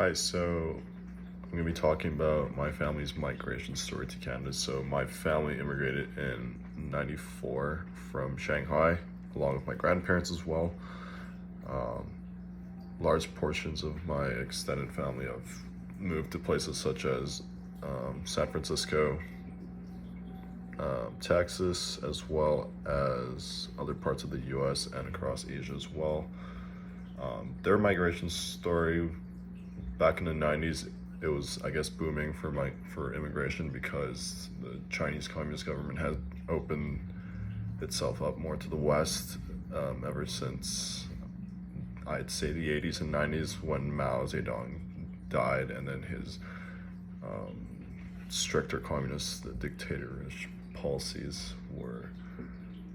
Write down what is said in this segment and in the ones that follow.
Hi, so I'm going to be talking about my family's migration story to Canada. So, my family immigrated in '94 from Shanghai, along with my grandparents as well. Um, Large portions of my extended family have moved to places such as San Francisco, Texas, as well as other parts of the US and across Asia as well. Their migration story back in the '90s, it was, I guess, booming for immigration because the Chinese Communist government had opened itself up more to the West ever since, I'd say, the '80s and '90s, when Mao Zedong died, and then his stricter communist dictatorial policies were,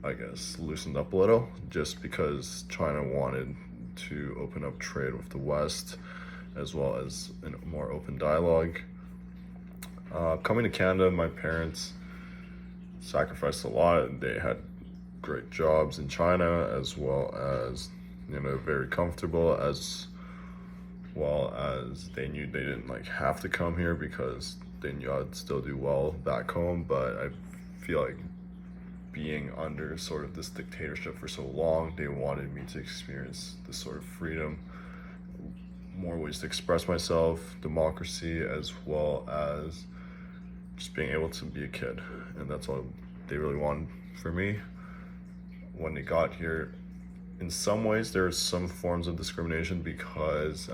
I guess, loosened up a little, just because China wanted to open up trade with the West, as well as a more open dialogue. Coming to Canada, my parents sacrificed a lot. They had great jobs in China, as well as, very comfortable, as well as they knew they didn't have to come here because they knew I'd still do well back home. But I feel like being under sort of this dictatorship for so long, they wanted me to experience this sort of freedom, more ways to express myself, democracy, as well as just being able to be a kid. And that's all they really wanted for me. When they got here, in some ways there are some forms of discrimination because,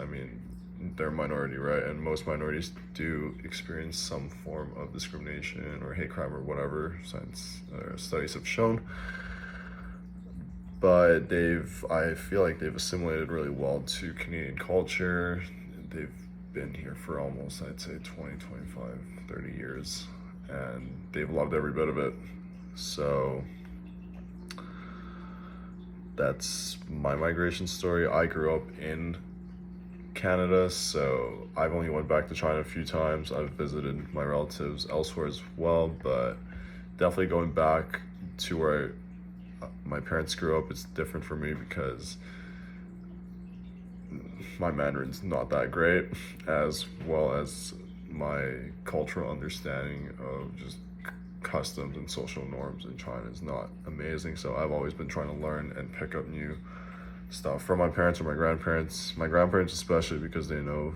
they're a minority, right? And most minorities do experience some form of discrimination or hate crime or whatever, science studies have shown. But I feel like they've assimilated really well to Canadian culture. They've been here for almost, I'd say, 20, 25, 30 years, and they've loved every bit of it. So that's my migration story. I grew up in Canada, so I've only went back to China a few times. I've visited my relatives elsewhere as well, but definitely going back to where my parents grew up, it's different for me because my Mandarin's not that great, as well as my cultural understanding of just customs and social norms in China is not amazing. So I've always been trying to learn and pick up new stuff from my parents or my grandparents especially, because they know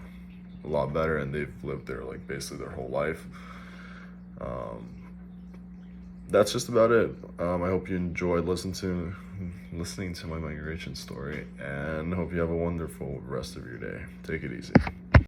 a lot better and they've lived there basically their whole life. That's just about it. I hope you enjoyed listening to my migration story, and hope you have a wonderful rest of your day. Take it easy.